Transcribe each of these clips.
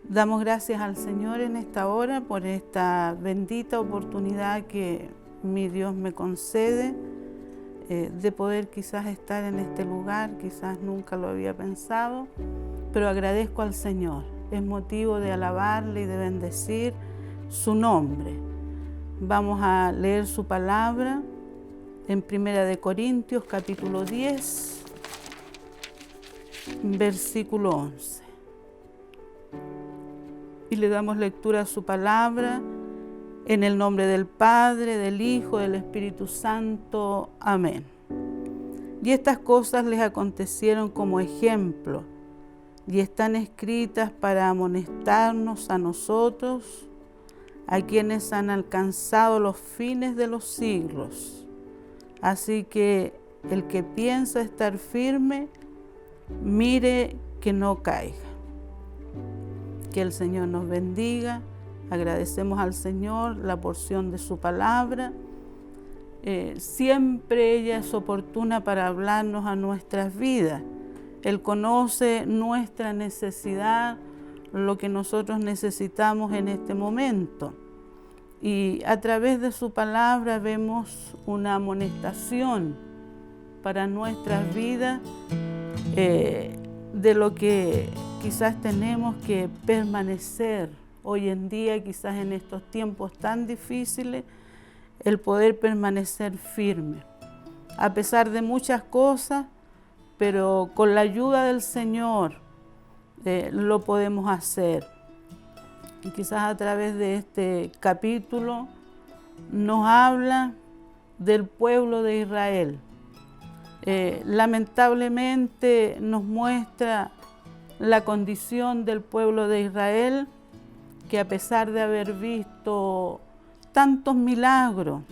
Damos gracias al Señor en esta hora por esta bendita oportunidad que mi Dios me concede de poder quizás estar en este lugar, quizás nunca lo había pensado, pero agradezco al Señor. Es motivo de alabarle y de bendecir su nombre. Vamos a leer su palabra en 1 Corintios capítulo 10, versículo 11. Y le damos lectura a su palabra en el nombre del Padre, del Hijo, del Espíritu Santo. Amén. Y estas cosas les acontecieron como ejemplo y están escritas para amonestarnos a nosotros, a quienes han alcanzado los fines de los siglos. Así que el que piensa estar firme, mire que no caiga. Que el Señor nos bendiga. Agradecemos al Señor la porción de su palabra. Siempre ella es oportuna para hablarnos a nuestras vidas. Él conoce nuestra necesidad, lo que nosotros necesitamos en este momento. Y a través de su palabra vemos una amonestación para nuestras vidas de lo que quizás tenemos que permanecer hoy en día, quizás en estos tiempos tan difíciles, el poder permanecer firme, a pesar de muchas cosas, pero con la ayuda del Señor lo podemos hacer. Y quizás a través de este capítulo nos habla del pueblo de Israel. Lamentablemente nos muestra la condición del pueblo de Israel, que a pesar de haber visto tantos milagros,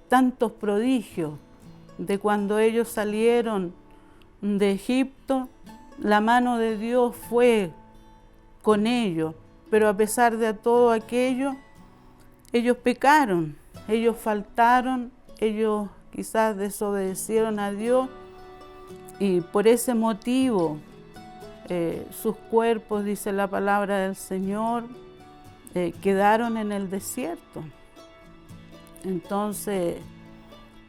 tantos prodigios, de cuando ellos salieron de Egipto, la mano de Dios fue con ellos, pero a pesar de todo aquello, ellos pecaron, ellos faltaron, ellos quizás desobedecieron a Dios y por ese motivo sus cuerpos, dice la palabra del Señor, quedaron en el desierto. Entonces,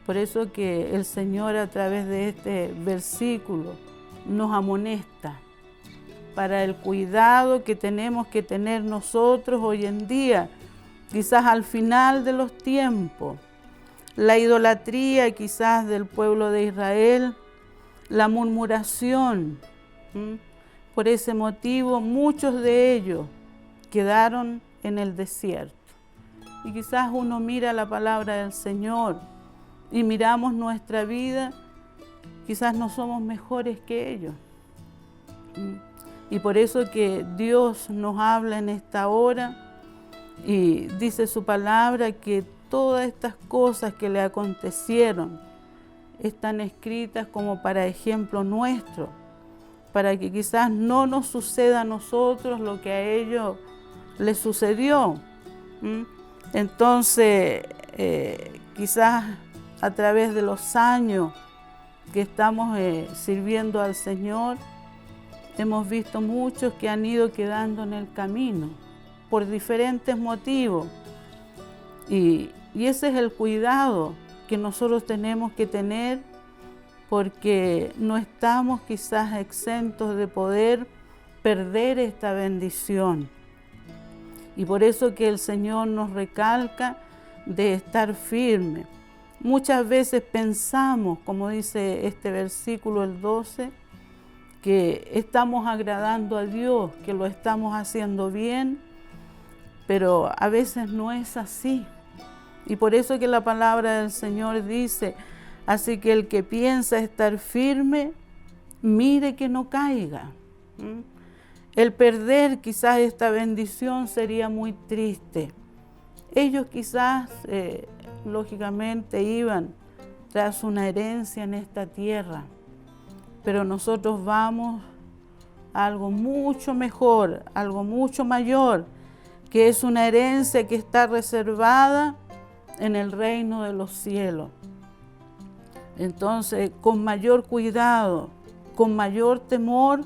por eso que el Señor a través de este versículo nos amonesta para el cuidado que tenemos que tener nosotros hoy en día, quizás al final de los tiempos. La idolatría quizás del pueblo de Israel, la murmuración. Por ese motivo muchos de ellos quedaron en el desierto. Y quizás uno mira la palabra del Señor y miramos nuestra vida, quizás no somos mejores que ellos. Y por eso que Dios nos habla en esta hora y dice su palabra que todas estas cosas que le acontecieron están escritas como para ejemplo nuestro, para que quizás no nos suceda a nosotros lo que a ellos les sucedió. Entonces, quizás a través de los años que estamos sirviendo al Señor, hemos visto muchos que han ido quedando en el camino por diferentes motivos. Y ese es el cuidado que nosotros tenemos que tener, porque no estamos quizás exentos de poder perder esta bendición. Y por eso que el Señor nos recalca de estar firme. Muchas veces pensamos, como dice este versículo, el 12, que estamos agradando a Dios, que lo estamos haciendo bien, pero a veces no es así. Y por eso que la palabra del Señor dice, así que el que piensa estar firme, mire que no caiga. El perder quizás esta bendición sería muy triste. Ellos quizás, lógicamente, iban tras una herencia en esta tierra, pero nosotros vamos a algo mucho mejor, algo mucho mayor, que es una herencia que está reservada en el reino de los cielos. Entonces, con mayor cuidado, con mayor temor,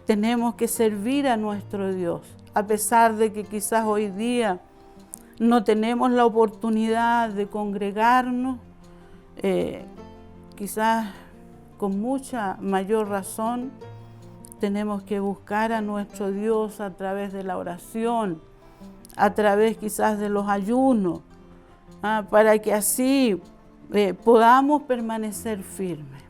tenemos que servir a nuestro Dios, a pesar de que quizás hoy día no tenemos la oportunidad de congregarnos, quizás con mucha mayor razón tenemos que buscar a nuestro Dios a través de la oración, a través quizás de los ayunos, para que así podamos permanecer firmes.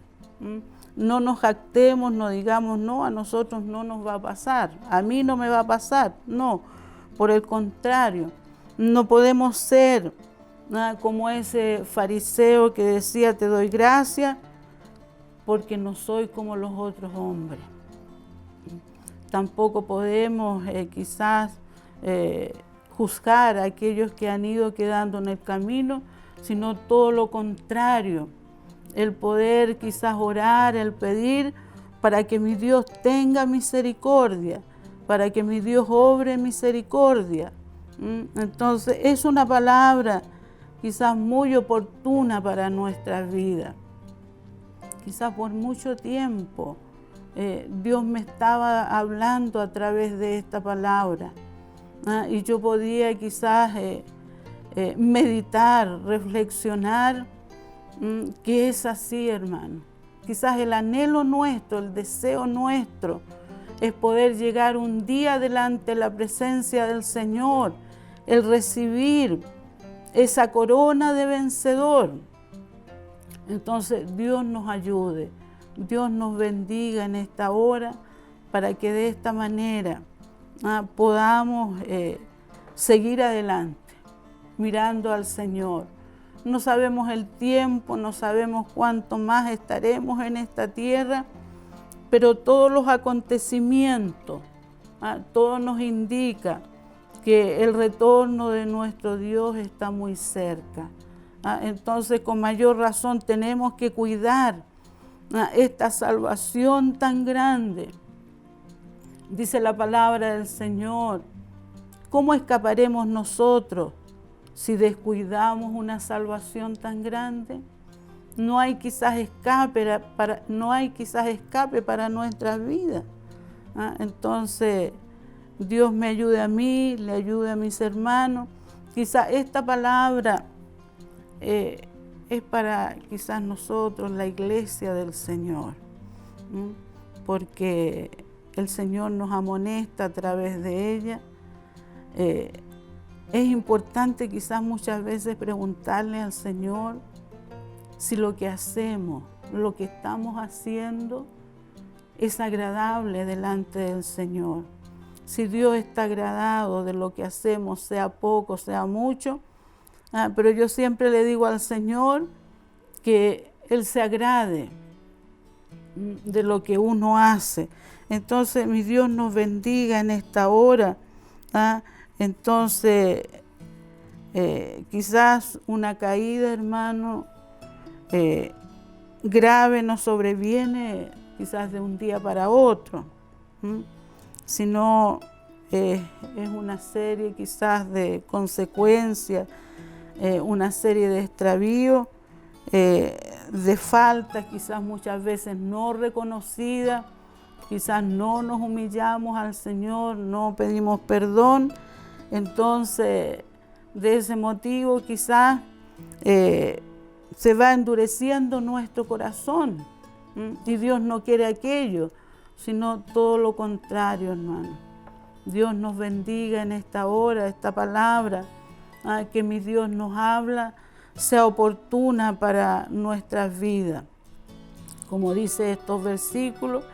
No nos jactemos, no digamos, no, a nosotros no nos va a pasar, a mí no me va a pasar, no, por el contrario, no podemos ser como ese fariseo que decía, te doy gracias porque no soy como los otros hombres. Tampoco podemos quizás juzgar a aquellos que han ido quedando en el camino, sino todo lo contrario, el poder quizás orar, el pedir para que mi Dios tenga misericordia, para que mi Dios obre misericordia. Entonces es una palabra quizás muy oportuna para nuestras vidas. Quizás por mucho tiempo Dios me estaba hablando a través de esta palabra, y yo podía quizás meditar, reflexionar, que es así, hermano. Quizás el anhelo nuestro, el deseo nuestro es poder llegar un día delante de la presencia del Señor, el recibir esa corona de vencedor. Entonces Dios nos ayude, Dios nos bendiga en esta hora para que de esta manera podamos seguir adelante, mirando al Señor. No sabemos el tiempo, no sabemos cuánto más estaremos en esta tierra, pero todos los acontecimientos, todo nos indica que el retorno de nuestro Dios está muy cerca. Entonces, con mayor razón tenemos que cuidar esta salvación tan grande. Dice la palabra del Señor, ¿cómo escaparemos nosotros si descuidamos una salvación tan grande? No hay quizás escape para nuestras vidas. Entonces, Dios me ayude a mí, le ayude a mis hermanos. Quizás esta palabra es para quizás nosotros, la iglesia del Señor, porque el Señor nos amonesta a través de ella. Es importante quizás muchas veces preguntarle al Señor si lo que hacemos, lo que estamos haciendo es agradable delante del Señor. Si Dios está agradado de lo que hacemos, sea poco, sea mucho. Pero yo siempre le digo al Señor que Él se agrade de lo que uno hace. Entonces, mi Dios nos bendiga en esta hora. Entonces, quizás una caída, hermano, grave nos sobreviene quizás de un día para otro, sino es una serie quizás de consecuencias, una serie de extravíos, de faltas quizás muchas veces no reconocidas, quizás no nos humillamos al Señor, no pedimos perdón. Entonces, de ese motivo quizás se va endureciendo nuestro corazón, y Dios no quiere aquello, sino todo lo contrario, hermano. Dios nos bendiga en esta hora, esta palabra que mi Dios nos habla sea oportuna para nuestras vidas. Como dice estos versículos,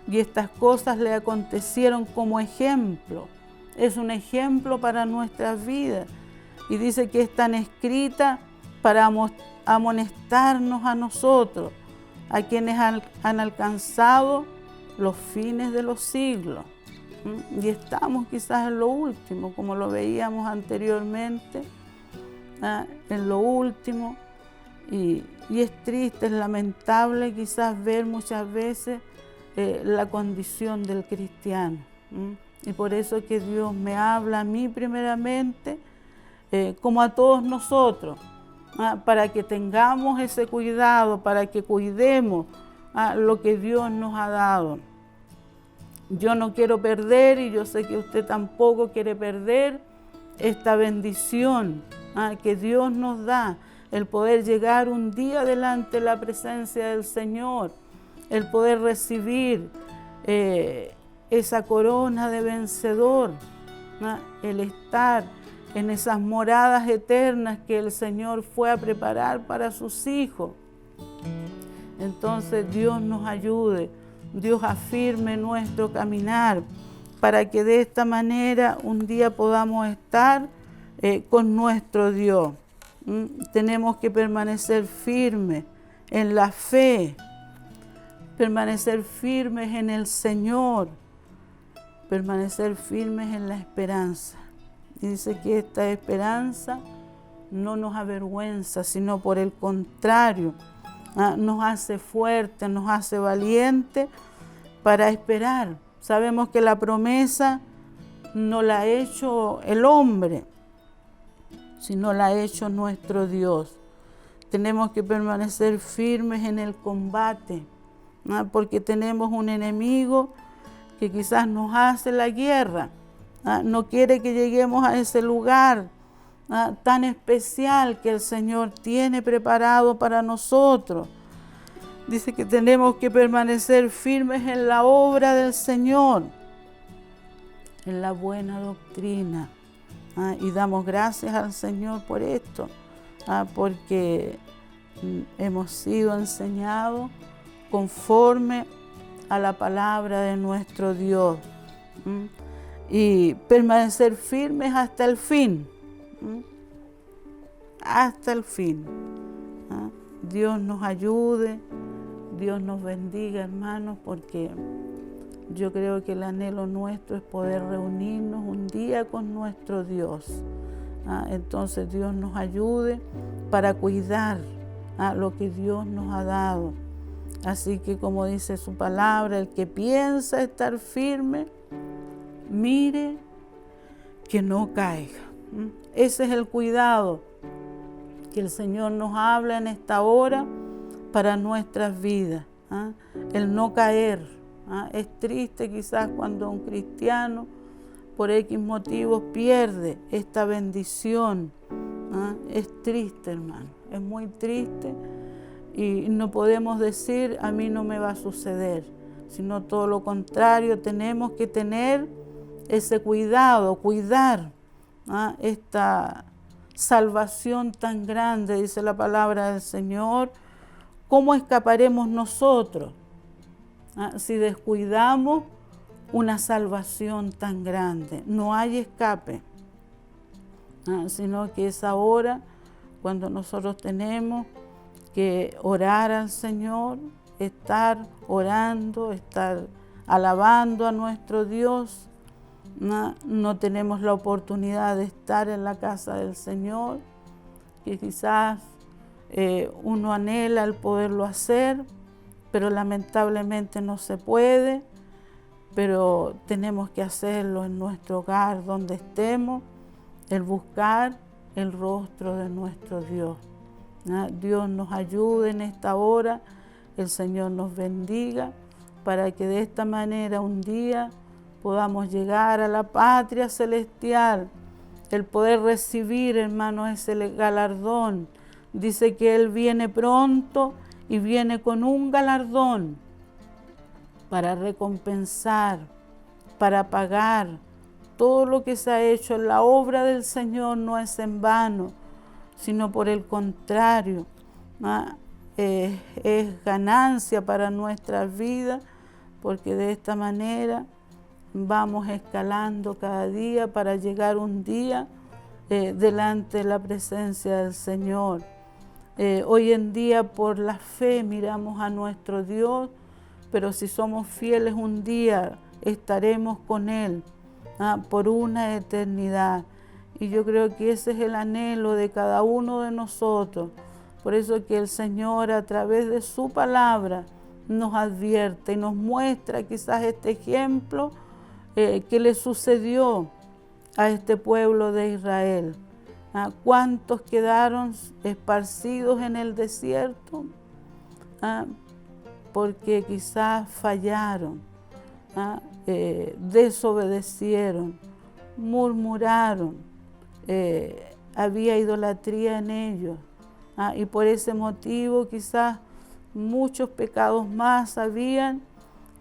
y estas cosas le acontecieron como ejemplo. Es un ejemplo para nuestras vidas. Y dice que están escritas para amonestarnos a nosotros, a quienes han alcanzado los fines de los siglos. Y estamos quizás en lo último, como lo veíamos anteriormente, en lo último. Y es triste, es lamentable quizás ver muchas veces la condición del cristiano. Y por eso que Dios me habla a mí primeramente, como a todos nosotros, para que tengamos ese cuidado, para que cuidemos lo que Dios nos ha dado. Yo no quiero perder, y yo sé que usted tampoco quiere perder esta bendición que Dios nos da, el poder llegar un día delante de la presencia del Señor, el poder recibir esa corona de vencedor, el estar en esas moradas eternas que el Señor fue a preparar para sus hijos. Entonces Dios nos ayude, Dios afirme nuestro caminar, para que de esta manera un día podamos estar con nuestro Dios. Tenemos que permanecer firmes en la fe, permanecer firmes en el Señor, permanecer firmes en la esperanza. Y dice que esta esperanza no nos avergüenza, sino por el contrario, nos hace fuertes, nos hace valientes para esperar. Sabemos que la promesa no la ha hecho el hombre, sino la ha hecho nuestro Dios. Tenemos que permanecer firmes en el combate, porque tenemos un enemigo que quizás nos hace la guerra, no quiere que lleguemos a ese lugar tan especial que el Señor tiene preparado para nosotros. Dice que tenemos que permanecer firmes en la obra del Señor, en la buena doctrina. Y damos gracias al Señor por esto, porque hemos sido enseñados conforme a la palabra de nuestro Dios. Y permanecer firmes hasta el fin. Hasta el fin. Dios nos ayude, Dios nos bendiga, hermanos, porque yo creo que el anhelo nuestro es poder reunirnos un día con nuestro Dios. Entonces Dios nos ayude para cuidar lo que Dios nos ha dado. Así que, como dice su palabra, el que piensa estar firme, mire que no caiga. Ese es el cuidado que el Señor nos habla en esta hora para nuestras vidas. El no caer. Es triste quizás cuando un cristiano por X motivos pierde esta bendición. Es triste, hermano, es muy triste, y no podemos decir a mí no me va a suceder, sino todo lo contrario. Tenemos que tener ese cuidado, cuidar esta salvación tan grande, dice la palabra del Señor. ¿Cómo escaparemos nosotros si descuidamos una salvación tan grande? No hay escape, sino que es ahora cuando nosotros tenemos que orar al Señor, estar orando, estar alabando a nuestro Dios. No tenemos la oportunidad de estar en la casa del Señor, que quizás uno anhela el poderlo hacer, pero lamentablemente no se puede. Pero tenemos que hacerlo en nuestro hogar, donde estemos, el buscar el rostro de nuestro Dios. Dios nos ayude en esta hora, el Señor nos bendiga, para que de esta manera un día podamos llegar a la patria celestial, el poder recibir, hermanos, ese galardón. Dice que Él viene pronto y viene con un galardón para recompensar, para pagar todo lo que se ha hecho en la obra del Señor. No es en vano, sino por el contrario, es ganancia para nuestras vidas, porque de esta manera vamos escalando cada día para llegar un día delante de la presencia del Señor. Hoy en día por la fe miramos a nuestro Dios, pero si somos fieles un día estaremos con Él por una eternidad. Y yo creo que ese es el anhelo de cada uno de nosotros. Por eso que el Señor, a través de su palabra, nos advierte y nos muestra quizás este ejemplo que le sucedió a este pueblo de Israel. ¿Cuántos quedaron esparcidos en el desierto? Porque quizás fallaron, desobedecieron, murmuraron, había idolatría en ellos, y por ese motivo quizás muchos pecados más habían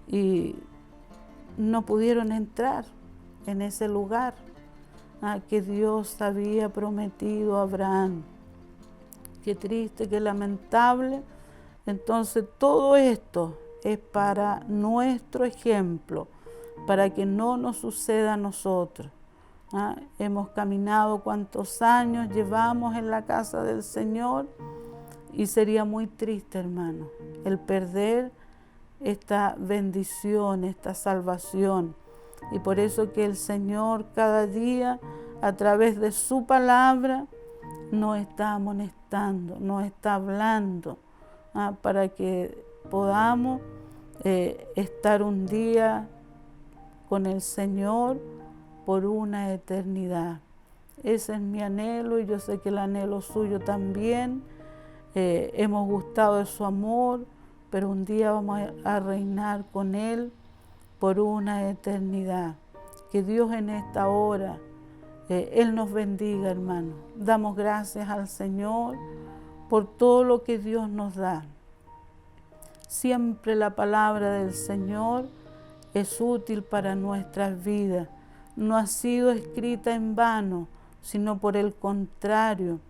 y no pudieron entrar en ese lugar que Dios había prometido a Abraham. Qué triste, qué lamentable. Entonces todo esto es para nuestro ejemplo, para que no nos suceda a nosotros. Hemos caminado cuántos años llevamos en la casa del Señor y sería muy triste, hermano, el perder esta bendición, esta salvación. Y por eso que el Señor cada día, a través de su palabra, nos está amonestando, nos está hablando, para que podamos estar un día con el Señor por una eternidad. Ese es mi anhelo y yo sé que el anhelo suyo también. Hemos gustado de su amor, pero un día vamos a reinar con Él por una eternidad. Que Dios en esta hora, Él nos bendiga, hermano. Damos gracias al Señor por todo lo que Dios nos da. Siempre la palabra del Señor es útil para nuestras vidas. No ha sido escrita en vano, sino por el contrario,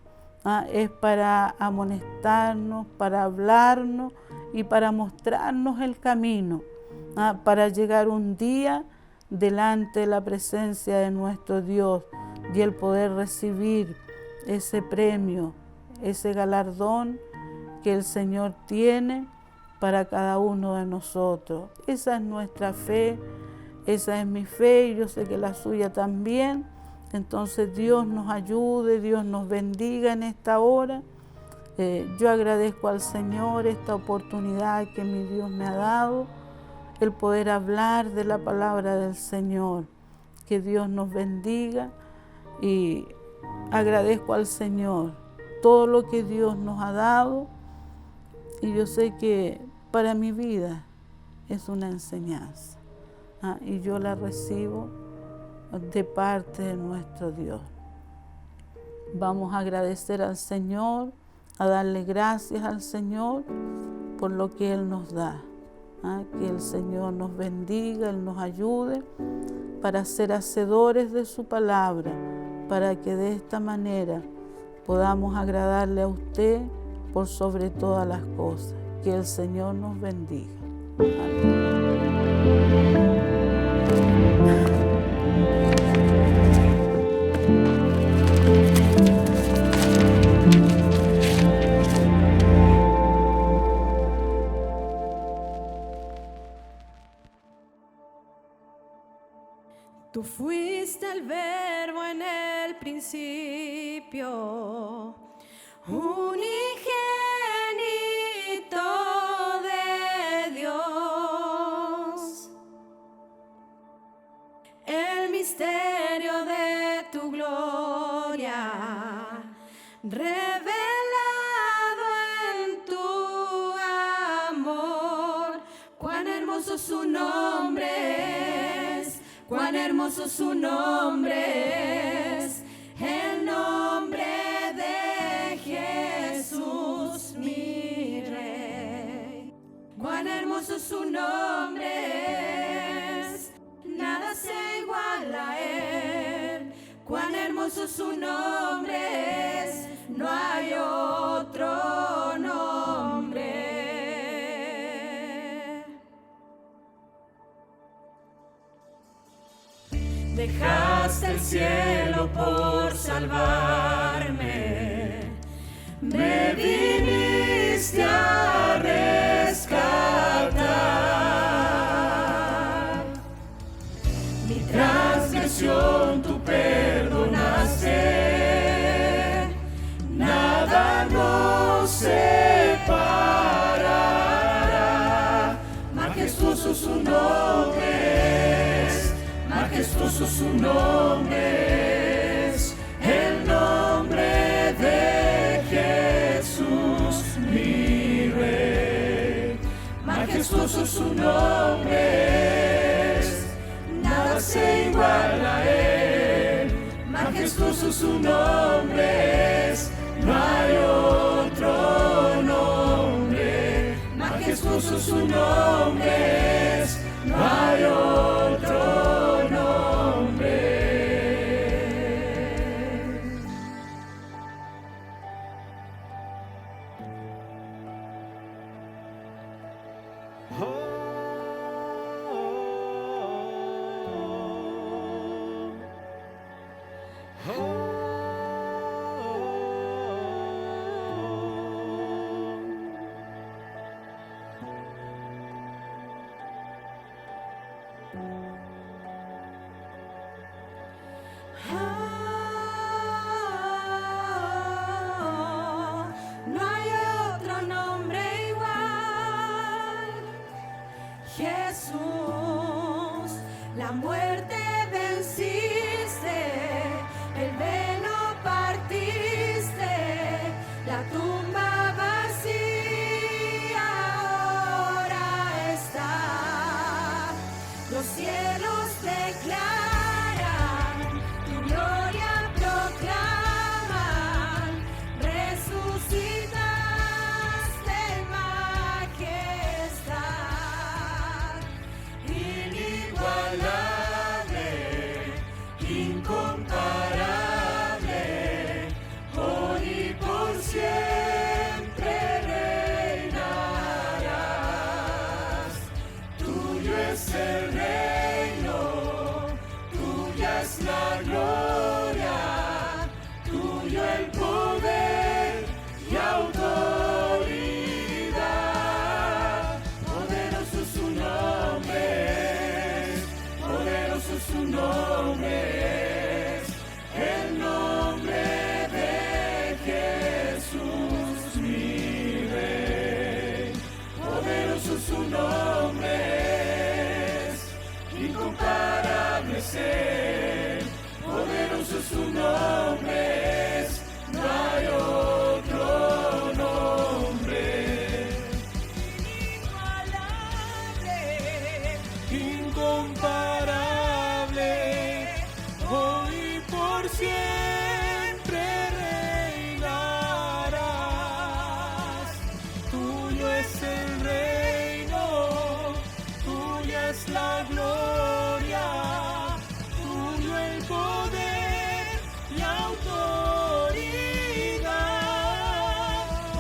es para amonestarnos, para hablarnos y para mostrarnos el camino, para llegar un día delante de la presencia de nuestro Dios y el poder recibir ese premio, ese galardón que el Señor tiene para cada uno de nosotros. Esa es nuestra fe, esa es mi fe y yo sé que la suya también. Entonces Dios nos ayude, Dios nos bendiga en esta hora. Yo agradezco al Señor esta oportunidad que mi Dios me ha dado, el poder hablar de la palabra del Señor. Que Dios nos bendiga y agradezco al Señor todo lo que Dios nos ha dado y yo sé que para mi vida es una enseñanza, y yo la recibo de parte de nuestro Dios. Vamos a agradecer al Señor, a darle gracias al Señor por lo que Él nos da. Que el Señor nos bendiga, Él nos ayude para ser hacedores de su palabra, para que de esta manera podamos agradarle a usted por sobre todas las cosas. Que el Señor nos bendiga. Amén. Tú fuiste el verbo en el principio, unigénito de Dios, el misterio de tu gloria, revelado en tu amor. Cuán hermoso su nombre es, cuán hermoso su nombre es, el nombre de Jesús mi Rey. Cuán hermoso su nombre es, nada se iguala a él. Cuán hermoso su nombre es, no hay otro nombre. Dejaste el cielo por salvarme, me viniste a rescatar. Mi transgresión tú perdonaste, nada nos separará. Majestuoso su nombre es, majestuoso su nombre es, el nombre de Jesús mi Rey. Majestuoso su nombre majestuoso su nombre es, no hay otro nombre. Majestuoso su nombre es, no hay otro nombre. No hay otro nombre igual. Jesús, la muerte venciste, el velo partiste, la tumba vacía ahora está. Los cielos declaran, tu gloria proclaman, resucitaste en majestad. Inigualable, incomparable, hoy y por siempre reinarás. Tuyo es el reino, tuya es la gloria, tuyo el poder y autoridad. Poderoso su nombre es, poderoso su nombre es, el nombre de Jesús mi Rey. Poderoso su nombre es, incomparable ser. Poderoso su nombre es, no hay otro nombre. Incomparable, hoy y por siempre reinarás. Tuyo es el reino, tuya es la gloria, tuyo el poder y autoridad.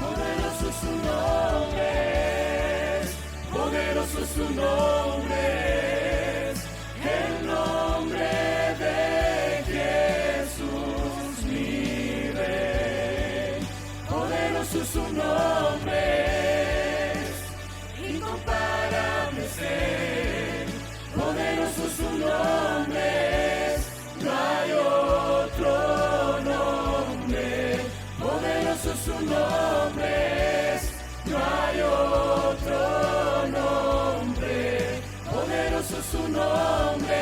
Poderoso su nombre es, poderoso su nombre es, el nombre de Jesús mi Rey. Poderoso su nombre es, incomparable ser. Poderoso su nombre es, no hay otro nombre. Poderoso su nombre es, no hay otro nombre. Poderoso su nombre